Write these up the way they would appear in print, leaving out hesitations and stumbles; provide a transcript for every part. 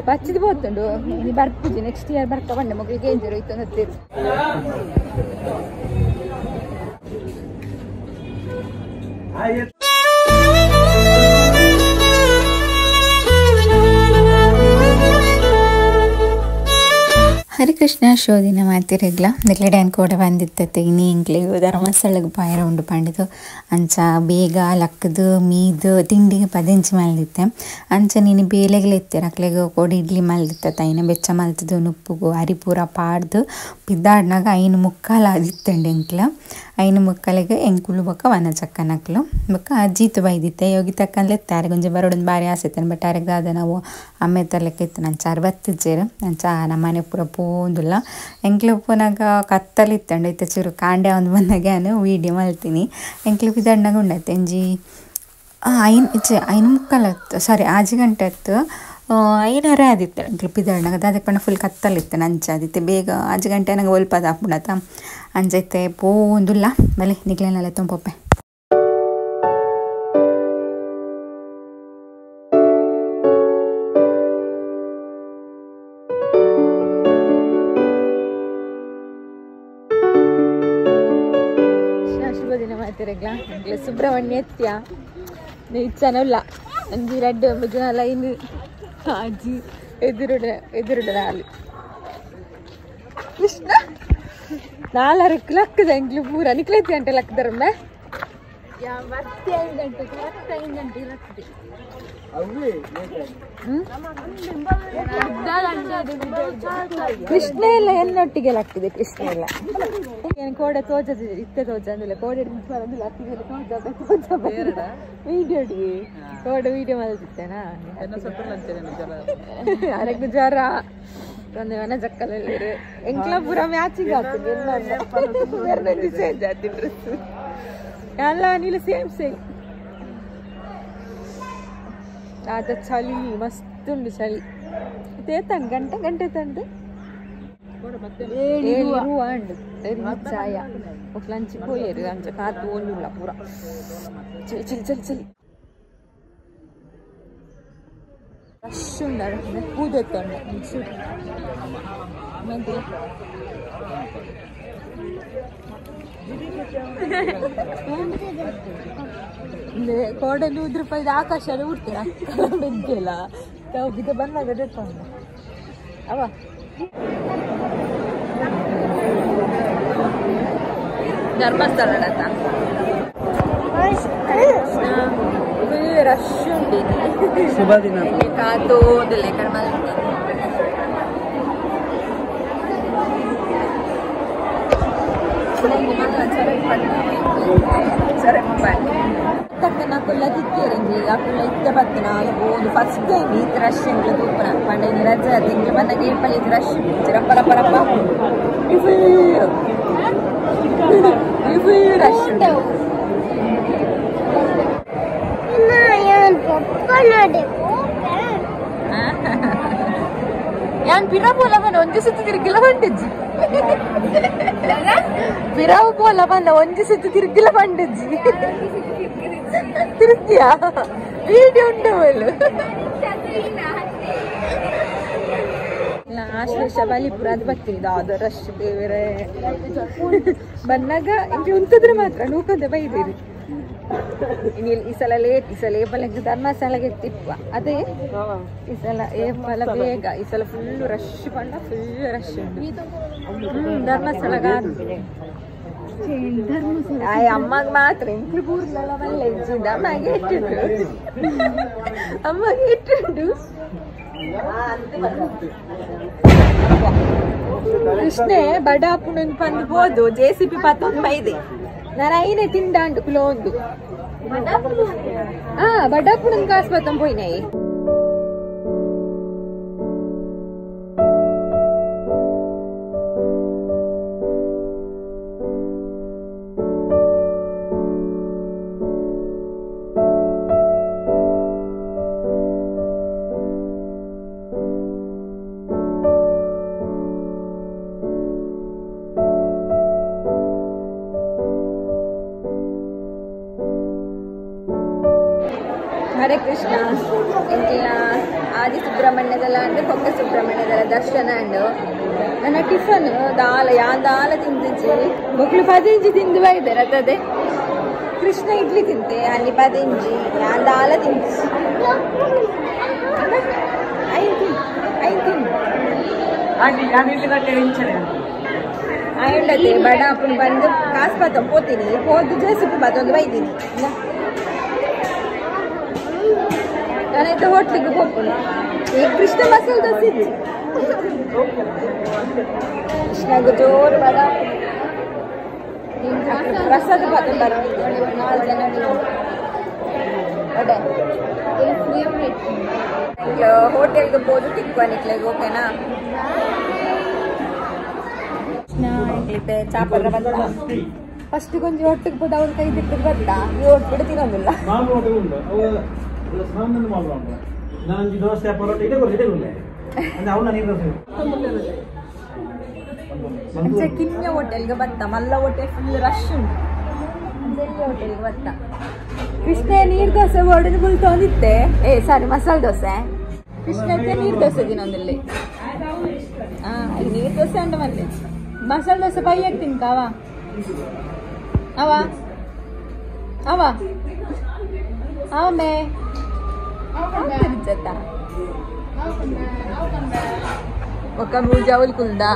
ಬಚ್ಚಿದ್ ಬೋತುಂಡು ಬರ್ಪುಜಿ next year ಬರ್ಕ ಬಂಡೆ ಮಗಳಿಗೆ ಏನ್ ಜೀರೋ ಇತ್ತು ಅನ್ನೋದು ಹರಿಕೃಷ್ಣ ಶೋ ದಿನ ಮಾಡ್ತಿರಗ್ಲ ದಿಗ್ಲೆ ಡ್ಯಾನ್ ಕೂಡ ಬಂದಿತ್ತತ್ತೆ ಇನ್ನು ಇಂಕ್ಲೆಗು ಧರ್ಮಸ್ಥಳಕ್ಕೆ ಪಾಯರ ಉಂಡು ಪಂಡಿತು ಅಂಚ ಬೇಗ ಲಕ್ಕದು ಮೀದು ತಿಂಡಿಗೆ ಪದಿಂಚಿ ಮಲ್ದಿತ್ತೆ ಅಂಚ ನೀನು ಬೇಲೆಗಳು ಎತ್ತೀರ ಅಕ್ಲೆಗೆ ಕೋಡಿ ಇಡ್ಲಿ ಮಲ್ದಿತ್ತ ಐನ ಬೆಚ್ಚ ಮಲ್ತದು ನುಪ್ಪುಗು ಹರಿಪೂರ ಪಾಡ್ದು ಬಿದ್ದಾಡ್ನಾಗ ಐನು ಮುಕ್ಕಾಲು ಆದಿತ್ತಂಡು ಎಂಕ್ಲ ಐನು ಮುಕ್ಕಲಿಗೆ ಎಂಕುಳು ಬೊಕ್ಕ ವನ ಚಕ್ಕನಕ್ಲು ಬೊಕ್ಕ ಅಜ್ಜಿತು ಬೈದಿತ್ತೆ ಯೋಗಿ ತಕ್ಕಂದ್ಲೆ ಎತ್ತಾರೆ ಗೊಂಜ ಬರೋಡೊಂದು ಬಾರಿ ಆಸೈತೇನೆ ಬಟ್ ಅರೆಗಾದ ನಾವು ಅಮ್ಮೆ ತರ್ಲಿಕ್ಕೆ ಇತ್ತು ನಂಚಾರು ಬತ್ತಿಜ್ಜೇರು ನಂಚ ನಮ್ಮನೆ ಪೂರ ಪೋಂದುಲ್ಲ ಎಂಕ್ಲು ಪುನಗ ಕತ್ತಲಿತ್ತಂಡು ಇತ್ತ ಚೂರು ಕಾಂಡೆ ಒಂದು ಬಂದಾಗೆ ನಾನು ವೀಡಿಯೋ ಮಲ್ತೀನಿ ಎಂಕ್ಲು ಬಿದ್ದಾಡ್ನಾಗ ಉಂಡೈತೆ ಎಂಜಿ ಐನು ಮುಕ್ಕಾಲತ್ತು ಸಾರಿ 6 ಗಂಟೆ ಇತ್ತು 5:30 ಆದಿತ್ತು ಎಂಕ್ಲು ಬಿದ್ದಾಡ್ನಾಗ ಅದಕ್ಕೆ ಪಣ್ಣ ಫುಲ್ ಕತ್ತಲಿತ್ತು ನಂಚ ಆದಿತ್ತೆ ಬೇಗ 6 ಗಂಟೆ ನಂಗೆ ಒಲ್ಪದ ಹಾಕ್ಬಿಡತ್ತ ಅಂಜೈತೆ ಪೋಂದುಲ್ಲ ಬಲೆ ನಿಗ್ಲೇನೆಲ್ಲ ತುಂಬೊಪ್ಪೆ ಸುಬ್ರಹ್ಮಣ್ಯ ಎತ್ಯ ಇಚ್ಛನಲ್ಲ ಅಂಜಿ ರೆಡ್ ಭುಜನ ಲೈನ್ ಅಜ್ಜಿ ಎದುರುಡ ನಾಲು ಕೃಷ್ಣ 4 ಲಕ್ಕದ ಎಂಕ್ಲು ಪೂರ ನಿಕ್ಲೆತ್ತಿ ಗಂಟೆ ಲಕ್ಕದರಮ್ಮ ಮತ್ತೆ 5 ಗಂಟೆ ಕರೆಕ್ಟ್ 5 ಗಂಟೆ ಲಕ್ಕದೆ ಕೃಷ್ಣ ಎಲ್ಲ ಎನ್ನೊಟ್ಟಿಗೆ ಲಕ್ಕಿದೆ ಕೃಷ್ಣ ಎಲ್ಲ ಕೋಡೆ ತೋಜ ಇತ್ತೆ ತೋಜ ಅಂದಿಲ್ಲ ಕೋಡೆ ವಿಡಿಯೋಡಿಗೆ ಕೋಡೆ ವಿಡಿಯೋ ಮಲ್ತಿತ್ತೇನಾ ಅರಗು ಜ್ವರ ಒಂದು ಮನೆ ಜಕ್ಕಲಲ್ಲಿ ಎಂಕ್ಲ ಪೂರ ಮ್ಯಾಚಿಂಗ್ ಆಗ್ತದೆ ಡ್ರೆಸ್ ಎಲ್ಲ ನೀನು ಸೇಮ್ ಆದ ಚಳಿ ಮಸ್ತ್ ಉಂಡು ಚಳಿ ತೇತಂಡು ಗಂಟೆ ತಂದು ಅಂಡು ಚಾಯ ಲಂಚ್ ಪೋಯರು ಅಂಚ ಕಾತು ಒಂದುಲ್ಲ ಪೂರ ಚಳಿ ರಶ್ ಉಂಡು ಕೂದೆತ್ತಂಡು ಕೋಡಲ್ಲಿ ಉದ್ರಪಾಯ್ದು ಆಕಾಶ ಉಡ್ತೀರ ಬೆಂಕಿಲ್ಲ ಬಿದ್ದ ಬಂದಾಗ ತೆತ್ತಂಡ ಅವ ಧರ್ಮಸ್ಥಳ ರಶ್ ಉಂಟು ಶುಭ ದಿನ ಕಾತು ಒಂದಿಲ್ಲ ಸರಿ ತಕ್ಕನಕ್ಕುಲ್ಲ ತಿಕ್ಕೇರಿಂಗಿ ಅಕ್ಕುಲ್ಲ ಇತ್ತ ಬತ್ತನ ಒಂದು ಫಸ್ಟ್ ಟೈಮ್ ಈ ರಶ್ ಎಂಗ್ಲ ತೂಪನ ಪಂಡೈನಿ ರಜೆ ತಿಂಗ್ಳು ಬಂದಾಗ ಏಪಲ್ಲಿ ಇದು ರಶ್ ರಪ್ಪ ರಶ್ ಯಾನ್ ಪಿರಾವ್ ಬೋಲ ಬಂದ ಒಂದೇ ಸುತ್ತು ತಿರುಗಿಲ್ಲ ಬಂಡಜ್ಜಿ ಪಿರಾವ್ ಬೋಲ ಬಂದ ಒಂದೇ ಸುತ್ತು ತಿರುಗಿಲ್ಲ ಬಂಡಜ್ಜಿ ತಿರುಗಿಯಾ ವಿಡಿಯೋ ಉಂಟವಳು ಆಶ್ಲೇಷ ಬಲಿಪುರ ಅದು ಬರ್ತೀನಿ ಅದು ರಶ್ ಬೇರೆ ಬಂದಾಗ ಇಂಗೆ ಉಂಟಿದ್ರೆ ಮಾತ್ರ ನೂಕಂತೆ ಬೈದಿರಿ ಈ ಸಲ ಲೇಟ್ ಈ ಸಲ ಏಪಲ್ ಧರ್ಮಸ್ಥಳಗೆ ಎತ್ತಿಪ್ಪ ಅದೇ ಈ ಸಲ ಏಪಲ ಬೇಗ ಈ ಸಲ ಫುಲ್ ರಶ್ ಬಂಡ ಫುಲ್ ರಶ್ ಉಂಟು ಧರ್ಮಸ್ಥಳಗ ಅಮ್ಮಗೆ ಮಾತ್ರ ಇಂಕ್ಲು ಪೂರ್ಲೆಲ್ಲ ಒಳ್ಳೆ ಇಜ್ಜಿಂದ ಅಮ್ಮಗೆ ಇಟ್ಟುಂಡು ಅಮ್ಮಗೆ ಇಟ್ಟುಂಡು ಕೃಷ್ಣೆ ಬಡಾಪುಣಂಗ್ ಪಂದು ಹೋದು JCP ಪತ್ತೊಂದು ಮೈದೆ ನಾನು ಐನೇ ತಿಂಡಾಂಡು ಕುಲೋಂದು ಬಡಾಪುಣಂಗ್ ಕಾಸು ಪತ್ತೊಂದು ಪೋಯ್ನಾಯಿ ಹರೇ ಕೃಷ್ಣ ಎಂಕ್ಲ ಆದಿ ಸುಬ್ರಹ್ಮಣ್ಯದಲ್ಲ ಅಂಡ್ ಕೊಕ್ಕ ಸುಬ್ರಹ್ಮಣ್ಯದಲ್ಲ ದರ್ಶನ ಅಂಡ್ ನನ್ನ ಟಿಫನ್ ದಾಲ ದಾಲ ತಿಂದಿಜ್ಜಿ ಮಕ್ಕಳು 15 ತಿಂದು ಬೈದಾರೆ ಅದೇ ಕೃಷ್ಣ ಇಡ್ಲಿ ತಿಂತೆ ಅಲ್ಲಿ 15 ದಾಲ ತಿಂದು ಆಯುಂಡತೆ ಬಡ ಅಪ್ಪನ ಬಂದು ಕಾಸು ಪಾತ ಹೋತೀನಿ ಹೋದು ಜೇಸಿಪು ಮತ್ತೊಂದು ಬೈತೀನಿ ನಾನೈತೆ ಹೋಟ್ಲಿಗೆ ಹೋಗ್ತೀನಿ ಈಗ ಕೃಷ್ಣ ಮಸಾಲೆ ದೋಸೆ ಇತ್ತು ಕೃಷ್ಣಗೂ ಜೋರು ಬಡ ಪ್ರಸಾದ ಪಾತ ಬರೋದು 4 ಜನ ಹೋಟೆಲ್ಗೆ ಹೋದು ತಿಕ್ವಾನಿಕ್ಲೆಗೆ ಓಕೆನಾ ಚಾಪರ ಬಂದ ಫಸ್ಟ್ ಕೊಂಚ ಒಟ್ಟಿಗೆ ಹೋದ ಅವ್ರ ಕೈ ತಿಟ್ಟು ಬಂದ ನೀವು ಒಟ್ಬಿಟ್ಟು ತಿನ್ನೋದಿಲ್ಲ ಕಿನ್ಯ ಹೋಟೆಲ್ಗೆ ಬತ್ತ ಮಲ್ಲ ಹೋಟೆಲ್ ಫುಲ್ ರಶ್ ಉಂಟು ಹೋಟೆಲ್ಗೆ ಬತ್ತ ಕೃಷ್ಣ ನೀರ್ ದೋಸೆ ಹೊಡೆದು ಫುಲ್ ತೊಂದಿತ್ತೆ ಸಾರಿ ಮಸಾಲೆ ದೋಸೆ ಕೃಷ್ಣಕ್ಕೆ ನೀರ್ ದೋಸೆ ದಿನೊಂದಲ್ಲಿ ನೀರ್ ದೋಸೆ ಅಂಡ ಬಂದೆ ಮಸಾಲೆ ದೋಸೆ ಪೈ ಹಾಕ್ತೀನಿ ಅವ ಅವ ಅವ ಅವಮೇ ఒక మూజావులు కుందా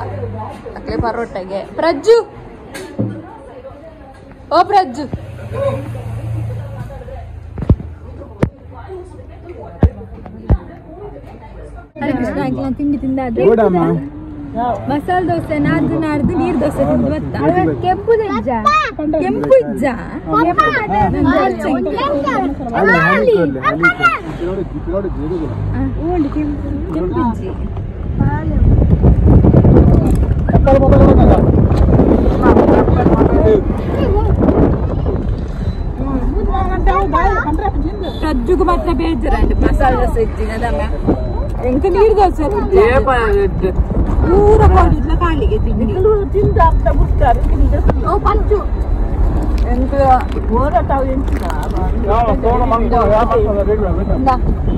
అట్లే పరోటాగే ప్రజ్జు ఓ ప్రజ్జు ಹರೇ ಕೃಷ್ಣ ಆಯ್ತು ತಿಂಡಿ ತಿಂದಾದ್ರೆ ಮಸಾಲೆ ದೋಸೆ ನಾಡ್ದು ನೀರ್ ದೋಸೆ ತಿಂದು ಬತ್ತ ಕೆಂಪು ಇಜ್ಜ ಕೆಂಪು ಇಜ್ಜ ಕೆಂಪಿಜ್ಜಿ ಪ್ರಜ್ಜುಗೂ ಮಾತ್ರ ಬೇಜಾರಂడి ಮಸಾಲೆ ದೋಸೆ ಇಜ್ಜಿನದಮ್ಮ ಎಂಕ ನೀರ್ ದೋಸೆ ಪೂರ ಕೊಡಿದ್ಲ ಕಾಲಿಗೆ ತಿಂಡಿ ತಿಂದು ಅರ್ಧ ಬಿಡ್ತಾರೆ ಓ ಪಂಚು ಎಂಕ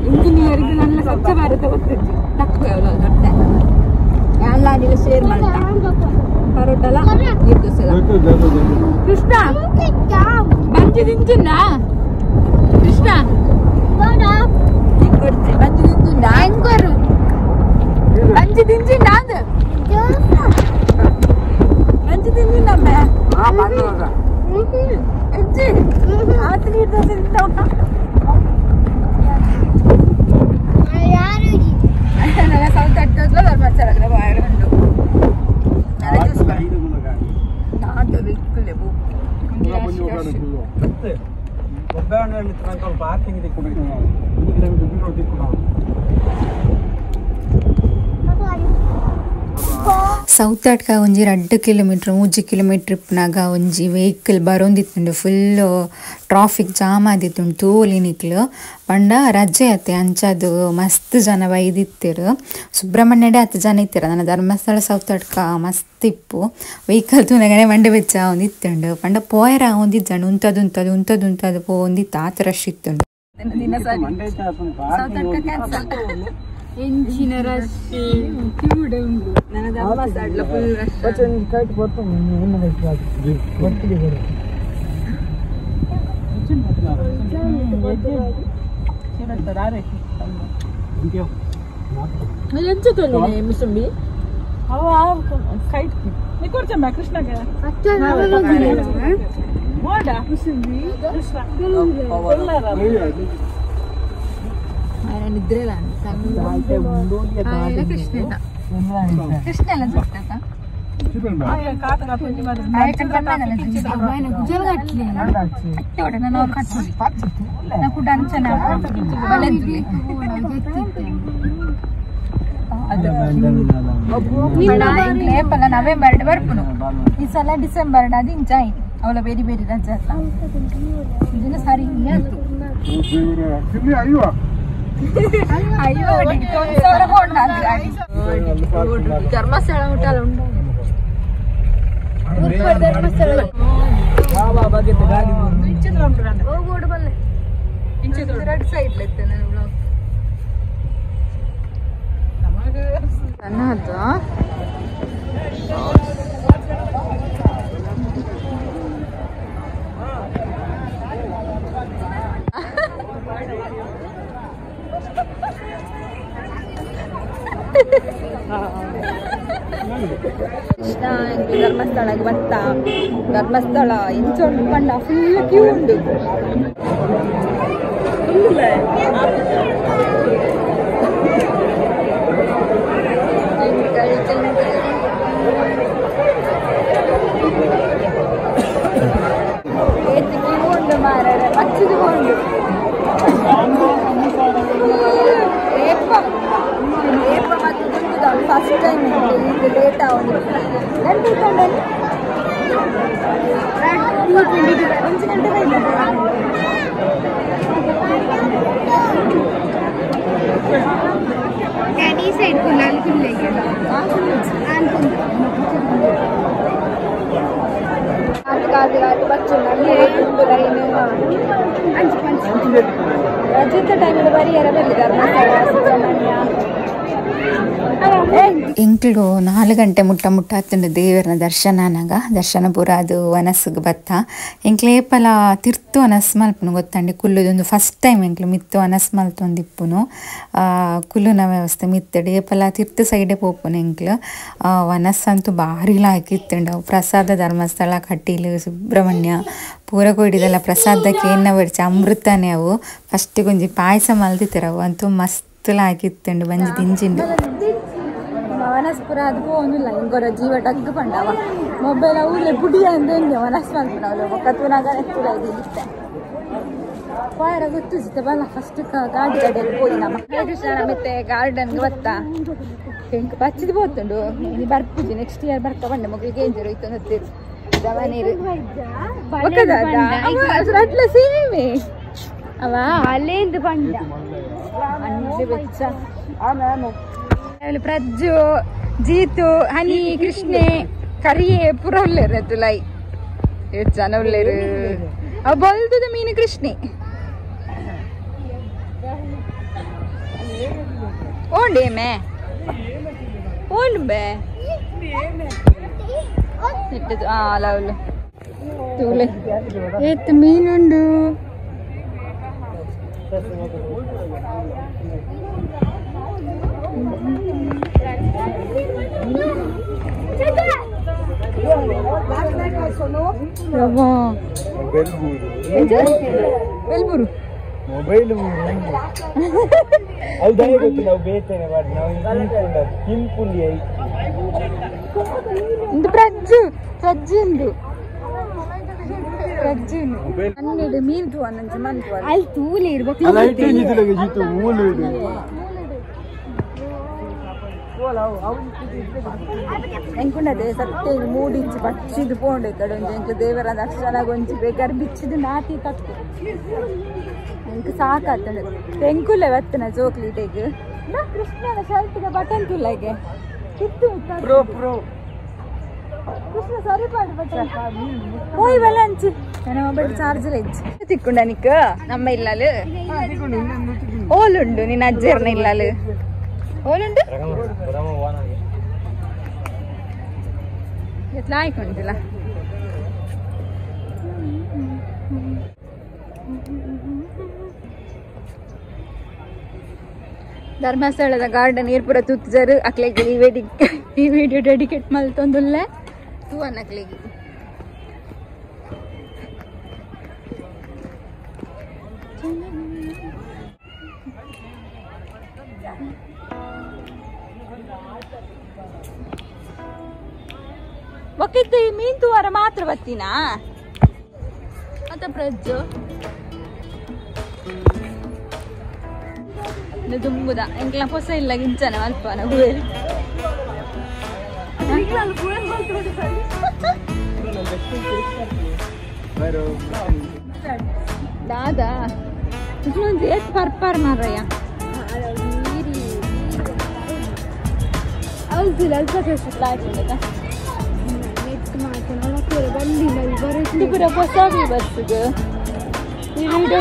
ಇಂಜಿನಿಯರಿಗೆ ನನ್ನ ಸ್ವಚ್ಛ ಭಾರತ ಗೊತ್ತಿತ್ತು ತక్కుವ ಎಲ್ಲ ನೀವು ಶೇರ್ ಮಾಡ್ತಾ ಪರೋಟಲ ನೀರ್ ದೋಸೆ ಕೃಷ್ಣ ಬಂಜಿ ತಿಂಚಿನ ಕೃಷ್ಣ ಕೊಡ್ತಿ ಬಂಜಿ ತಿಂಚಿನ ಹೆಂಗೋರು ಬಂಜಿ ತಿಂಚಿನ ಅದು ಬಂಜಿ ತಿಂಚಿನಮ್ಮ ಅಜ್ಜಿ ಆತ ನೀರ್ ದೋಸೆ ತಿಂತ ಉಂಟ ನನ್ನ ಸೌತ್ ಅಟ್ಟೋದ್ಲ ಧರ್ಮಸ್ಥಳಕ್ಕೆ ಬಾಯರು ಉಂಟು ನನ್ನ ಜ್ಯೂಸ್ ನಾಟು ರಿಕ್ಕಲೆ ಸೌತಾಡ್ಕ ಒಂಜಿ 2 ಕಿಲೋಮೀಟರ್ 3 ಕಿಲೋಮೀಟರ್ ಇಪ್ಪನಾಗ ಒಂಜಿ ವೆಹಿಕಲ್ ಬರೋಂದಿತ್ತುಂಡು ಫುಲ್ ಟ್ರಾಫಿಕ್ ಜಾಮ್ ಆದಿತ್ತುಂಡು ತೋಲಿನಿಕ್ಲು ಪಂಡ ರಜೆ ಆತೆ ಅಂಚದು ಮಸ್ತ್ ಜನ ಬೈದಿತ್ತಿರು ಸುಬ್ರಹ್ಮಣ್ಯಡೆ 10 ಜನ ಇತ್ತಿರ ನನ್ನ ಧರ್ಮಸ್ಥಳ ಸೌತಾಡ್ಕ ಮಸ್ತ್ ಇಪ್ಪು ವೆಹಿಕಲ್ ತೂನಗನೆ ಮಂಡೆ ಬೆಚ್ಚ ಒಂದಿತ್ತುಂಡು ಪಂಡ ಪೋಯರ ಒಂದಿಜ್ಜಂಡು ಉಂತದು ಪೋಂದಿತ್ತು ಆತ ರಶ್ ಇತ್ತುಂಡು ಎಂಚಿನ ರಶ್ ಕ್ಯೂಡ್ ಉಂಟು ನನ್ನ ಧರ್ಮಸ್ಥಳ ಫುಲ್ ರಶ್ ಎಂಚುತ್ತಲ್ಲಿ ಮುಸಂಬಿ ಅವ ಕೈಟ್ ನಿಕೋರ್ಚಮ್ಮ ಕೃಷ್ಣಗೆ ಬೋಡ ಮುಸಂಬಿ ನಿದ್ರೆಲ್ಲ ಕೃಷ್ಣ ಎಲ್ಲ ಸುತ್ತ ನವೆಂಬರ್ ಬರ್ಪುನು ಈ ಸಲ ಡಿಸೆಂಬರ್ ಅದು ಇಂಚಾಯಿ ಅವಳ ಬೇರೆ ಬೇರೆ ರಜೆ ಇದನ್ನ ಸರಿ ಅಯ್ಯೋ ಧರ್ಮಸ್ಥಳ ಊಟಲ್ಲ ಉಂಟು ಧರ್ಮಸ್ಥಳ ರೆಡ್ ಸೈಡ್ ಲೆತ್ತೆ ನಾನು ಬ್ಲಾಗ್ ಅನ್ನದು ಕೃಷ್ಣ ಧರ್ಮಸ್ಥಳಕ್ಕೆ ಬತ್ತ ಧರ್ಮಸ್ಥಳ ಇಂಚೊಂಡು ಪಂಡ ಫುಲ್ ಕ್ಯೂ ಉಂಡು ಕ್ಯೂ ಉಂಡು ಮಾರಾಯ ಪಚ್ಚಿದು ಉಂಡು ಫಸ್ಟ್ ಟೈಮ್ ಇದು ಲೇಟ್ ಆಗೋದು ಗಂಟೆ ಕಂಡಲ್ಲಿ 1 ಗಂಟೆ ಬೈದ ಡ್ಯಾಡಿ ಸೈಡ್ ಕುಲ್ಲಾಲ್ ಕುಲ್ಲೆಗೆ ಕಾದು ಬಚ್ಚು ನನಗೆ ಒಂದು ಲೈನ್ ರಜದ ಟೈಮಲ್ಲಿ ಬರೀ ಬಲ್ಲಿ ಧರ್ಮಸ್ಥಳ ಸುಬ್ರಹ್ಮಣ್ಯ ಎಂಕ್ಲು 4 ಗಂಟೆ ಮುಟ್ಟ ಹತ್ತುಂಡು ದೇವರನ ದರ್ಶನ ಪೂರ ಅದು ವನಸ್ಸಿಗೆ ಬತ್ತ ಎಂಕ್ಲು ಏಪಲ ತಿರ್ತು ವನಸ್ ಮಲ್ಪುನು ಗೊತ್ತಂಡಿ ಕುಲ್ಲುದೊಂದು ಫಸ್ಟ್ ಟೈಮ್ ಎಂಕ್ಲು ಮಿತ್ತು ವನಸ್ ಮಲ್ತೊಂದಿಪ್ಪುನು ಕುಲ್ಲುನ ವ್ಯವಸ್ಥೆ ಮಿತ್ತಡಿ ಏಪಲ ತಿರ್ತು ಸೈಡೆ ಪೋಪುನು ಎಂಕ್ಲು ವನಸ್ ಅಂತೂ ಭಾರಿ ಲಾಯ್ಕಿತ್ತುಂಡು ಪ್ರಸಾದ ಧರ್ಮಸ್ಥಳ ಕಟೀಲು ಸುಬ್ರಹ್ಮಣ್ಯ ಪೂರ ಕೊಯ್ಡಿದೆಲ್ಲ ಪ್ರಸಾದಕ್ಕೆ ಏನ ಬಡ್ಚಿ ಅಮೃತನೇ ಅವು ಫಸ್ಟಿಗೆ ಒಂಜಿ ಪಾಯಸ ಮಲ್ದಿತ್ತರ ಅವು ಅಂತೂ ಮಸ್ತ್ ಲಾಯ್ಕಿತ್ತುಂಡು ಬಂಜಿ ದಿಂಜಿಂಡು ವನಸ್ಪುರ ಅದು ಹೋಗಿಲ್ಲ ಇಂಗೊರ ಜೀವ ಡಗ್ಗು ಪಂಡವ ಮೊಬೈಲ್ ಊರ್ಲೆ ಪುಡಿಯ ಅಂದೇಂಗೆ ವನಸ್ ಮಲ್ಪುನವಳು ಒಕ್ಕತ್ತುನಾಗ ಎತ್ತುಲ ಇದಿತ್ತೆ ಪಾಯರ ಗೊತ್ತಿಸುತ್ತೆ ಬಲ್ಲ ಫಸ್ಟ್ ಗಾಡಿ ಗಡಿಯಲ್ಲಿ ಹೋಗಿ ನಮ್ಮ ಕೃಷ್ಣ ಮತ್ತೆ ಗಾರ್ಡನ್ಗೆ ಬತ್ತಾ ಬೆಂಕ್ ಪಚ್ಚಿದು ಹೋಗ್ತುಂಡು ನೀ ಬರ್ಪುಜಿ ನೆಕ್ಸ್ಟ್ ಇಯರ್ ಬರ್ಕ ಬಂಡೆ ಮಗಳಿಗೆ ಏನ್ ಜೀರೋ ಇತ್ತು ಗೊತ್ತಿರು ದವನೀರು ಅಟ್ಲ ಸೇಮೆ ಅವ ಅಲ್ಲೇಂದು ಬಂಡ ಅಣ್ಣೆ ಬೆಚ್ಚ ಪ್ರಜ್ಜು ಜೀತು ಹನಿ ಕೃಷ್ಣೆ ಕರಿಯೆ ಪುರ ಉಳ್ಳೇರು ಅದು ಲೈ ಎಷ್ಟು ಜನ ಉಳ್ಳೇರು ಅವ ಬಲ್ದದ ಮೀನು ಕೃಷ್ಣೆ ಓಂಡೇಮೆ ಓಂಬೆ ಇಟ್ಟದು ಲವ್ಲು ತೂಲೆ ಏತ್ ಮೀನುಂಡು ಬೆಲ್ಬೂರು ಮೊಬೈಲ್ ಹೌದಾ ಗೊತ್ತು ನಾವು ಬೇತೇನೆ ಮಾಡಿ ನಾವು ತಿನ್ಪುಂಡಿ ಇದು ಪ್ರಜ್ಜುಂದು ಹನ್ನೆರಡು ಮೀನು ಅನ್ನಂಚು ಮಂತು ಅಲ್ಲಿ ತೂಲೆ ಇರ್ಬೇಕು ಎಂಕುಂಡದೆ ಸತ್ಯ ಮೂಡಿಂಚು ಬಚ್ಚಿದು ಪೋಂಡು ಈ ಕಡೆ ಒಂದು ಎಂಕ್ ದೇವರ ದರ್ಶನ ಗೊಂಚಿ ಬೇಕಾದ್ರೆ ಬಿಚ್ಚಿದು ನಾಟಿ ತಟ್ಟು ಎಂಕ್ ಸಾಕಾಗ್ತದೆ ಎಂಕುಲೆ ಬತ್ತನ ಚೋಕ್ಲೇಟಿಗೆ ಕೃಷ್ಣನ ಶರ್ಟ್ಗೆ ಬಟನ್ ತುಲ್ಲಗೆ ಕಿತ್ತು ಕೃಷ್ಣ ಸರಿ ಪಾಡು ಬಟನ್ ಹೋಯ್ ಬಲ ಅಂಚು ನನ್ನ ಮೊಬೈಲ್ ಚಾರ್ಜರ್ ಹೆಚ್ಚು ತಿಕ್ಕೊಂಡ ನಿಕ್ಕ ನಮ್ಮ ಇಲ್ಲಲು ಓಲುಂಡು ನಿನ್ನ ಅಜ್ಜರ್ನ ಇಲ್ಲಲು ಓಲುಂಡು ಎತ್ಲ ಆಯ್ಕೊಂಡಿಲ್ಲ ಧರ್ಮಸ್ಥಳದ ಗಾರ್ಡನ್ ಏರ್ಪುರ ತುತ್ತಜರು ಅಕ್ಲೆಗೆ ಈ ವಿಡಿಯೋ ಡೆಡಿಕೇಟ್ ಮಲ್ತೊಂದುಲ್ಲೆ ತೂವನ್ ಅಕ್ಲೆಗೆ ಒಕ್ಕಿತ್ತು ಮೀನ್ ತೂವಾರ ಮಾತ್ರ ಬತ್ತೀನಾ ಮತ್ತೆ ಪ್ರಜ್ಜು ದುಂಬುದ ಎಂಕ್ಲ ಹೊಸ ಇಲ್ಲ ಗಿಂಚನ ಅಲ್ಪ ನಗುವೇರಿ ದಾದಾ ಇದೊಂದು ಎಷ್ಟು ಪರ್ಪರ್ ಮಾರಯ್ಯ ಹೌದಿಲ್ಲ ಅಲ್ಪ ಕಷ್ಟ ಆಯ್ತು ಪುರ ಹೊಸ ಬಸ್ಸಿಗೆ ಈ ವಿಡಿಯೋ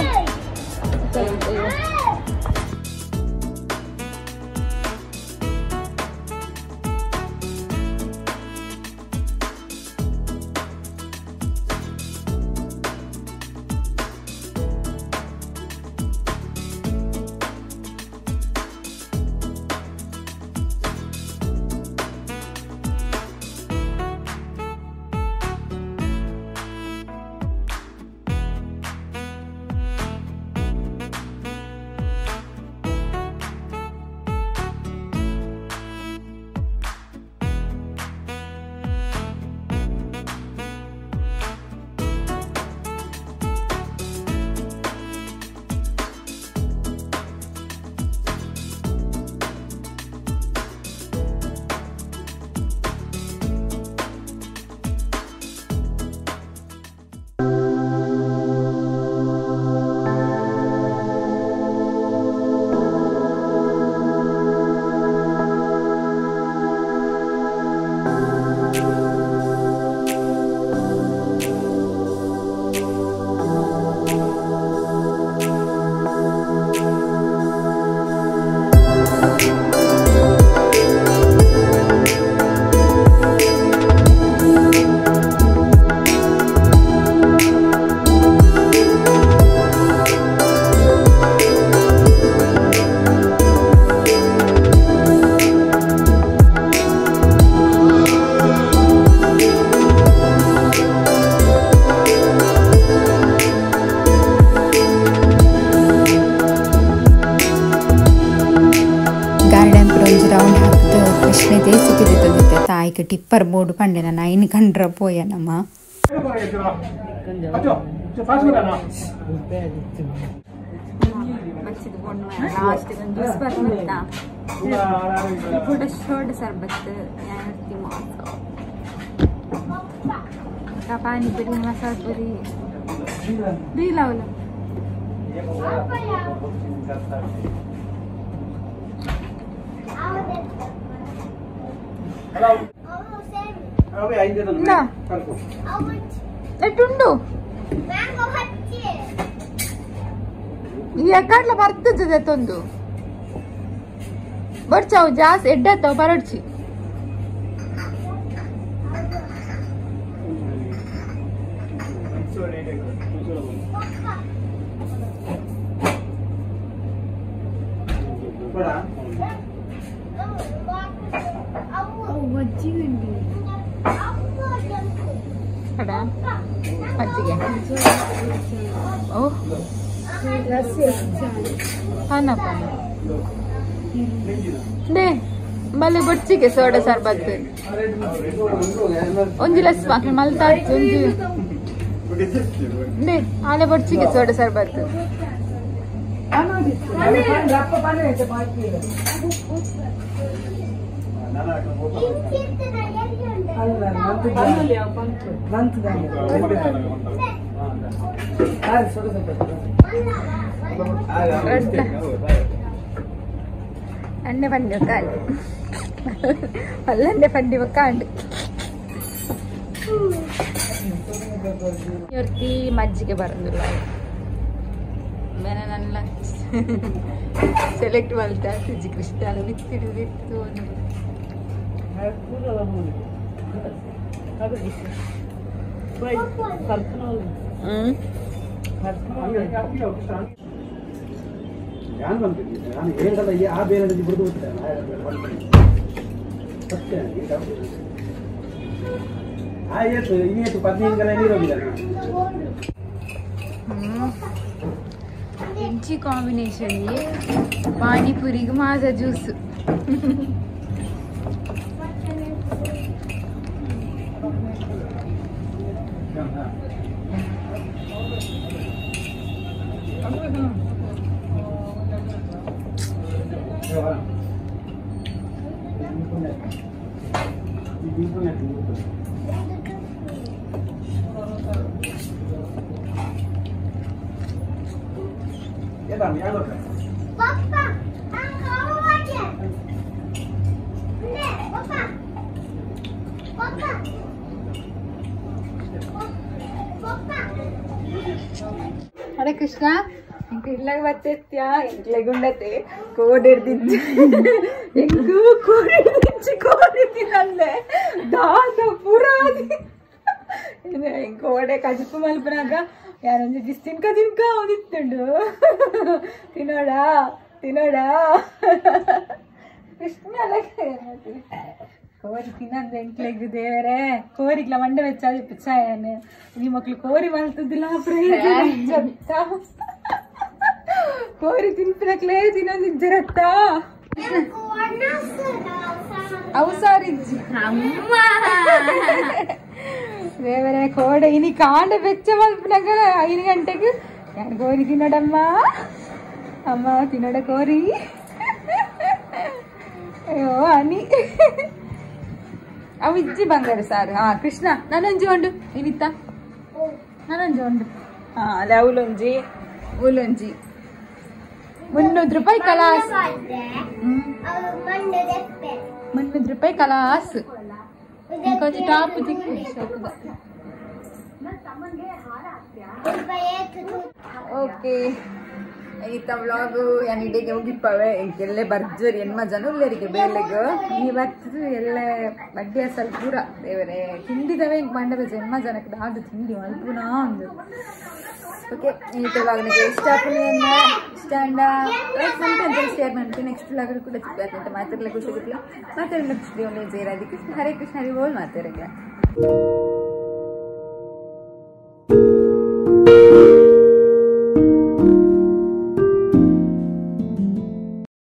ತಾಯಿಗೆ ಟಿಪ್ಪರ್ ಬೋರ್ಡ್ ಪಂಡೆ ನಾನು ಐನು ಕಂಡ್ರ ಪೋಯನಮ್ಮ पानीपुरी मसाला पुरी दी लावलं ಎಟ್ಟುಂಡು ಈ ಅಕ್ಕಡ್ಲ ಬರ್ತದೆ ತೊಂದು ಬರ್ಚಾವು ಜಾಸ್ತಿ ಎಡ್ಡತ್ತವ ಬರಡ್ಸಿ ಮಜ್ಜಿಗೆ ಓಹ್ ಹಾನಪ್ಪ ದೇ ಮಲೆ ಬೊಚ್ಚಿಗೆ ಸೋಡಾ ಸರ್ಬತ್ ಒಂಜಿ ಲಸ್ ಮಕ್ಕಳು ಮಲ್ತಾಡ್ತು ಒಂಜಿ ದೇ ಆಲೆ ಬೊಚ್ಚಿಗೆ ಸೋಡಾ ಸರ್ಬತ್ അന്നെ പണ്ടി വെക്കാൻ അല്ലെന്റെ പണ്ടി വെക്കാണ്ട് ഒരുത്തി മജ്ജിಗೆ പറഞ്ഞില്ല നല്ല സെലക്ട് പോലത്തെ രുചി കൃഷ്ണാണ് വിത്തിട്ട് इंची कॉम्बिनेशन ये पानी पूरी का माजा juice Papa, angkau aja. Nek, Papa. Papa. Papa. Hare Krishna. ఇంక ఇళ్ళకి వచ్చేస్తా ఇంట్లోకి ఉండతే కోడెడిదించి ఎంగు కోడెడిదించి కోడి తినల్లే దాదా పురాది ఇంకోడే కడుపు మలిపినాక యారంజి తినక తినక ఉదిత్తుండు తినోడా తినోడా కృష్ణ అలాగే కోరి తినంది ఇంట్లోకి దేవరే కోరి ఇట్లా వంట వచ్చా చెప్పాయని నీ మొక్కలు కోరి మలుతుందిలా చెప్తా కోరి తినిపినట్లే తినంది జరత్తా అవసారించి దేవరే కోడ ఇని కాండ వెచ్చ మలుపునాక 5 గంటకు నేను కోరి తినడమ్మా అమ్మ తినడ కోరి అయ్యో అని అవి ఇచ్చి బంగారు సార్ కృష్ణ నన్ను చూడు ఇనిత్తా నన్ను చూడు అలా ఊలొంజి ఊలొంజి 300 ರೂಪಾಯಿ ಕಲಾಸ್ 300 ರೂಪಾಯಿ ಕಲಾಸ್ ఇంకొంచెం టాప్ ಓಕೆ ಈತ ವ್ಲಾಗು ಏನು ಇಡೀಗೆ ಮುಗಿಪ್ಪವೆ ಎಲ್ಲ ಬರ್ಜರಿ ಹೆಣ್ಮ ಜನರಿಗೆ ಬೇಲೆಗೆ ಇವತ್ತು ಎಲ್ಲ ಬಡ್ಡಿ ಅಸಲು ಪೂರ ದೇವರೇ ತಿಂಡಿದವೆ ಮಂಡವೆ ಹೆಣ್ಮ ಜನಕ್ಕೆ ಅದು ತಿಂಡಿ ಮಲ್ಪುನಾ ಒಂದು ಓಕೆ ಈತ ವ್ಲಾಗ್ ನನಗೆ ಇಷ್ಟ ಲೈಕ್ ಮಾಡ್ತೀನಿ ಶೇರ್ ಮಾಡ್ತೀನಿ ನೆಕ್ಸ್ಟ್ ವ್ಲಾಗ್ ಕೂಡ ಸಿಗ್ತದೆ ಅಂತ ಮಾತಾಡಲಿಕ್ಕೆ ಖುಷಿ ಗೊತ್ತಿಲ್ಲ ಮಾತಾಡಲಿಕ್ಕೆ ಒಳ್ಳೆ ಜೈರಾದಿ ಕೃಷ್ಣ ಹರೇ ಕೃಷ್ಣ ಹರಿ ಬೋಲ್ ಮಾತಾಡಕ್ಕೆ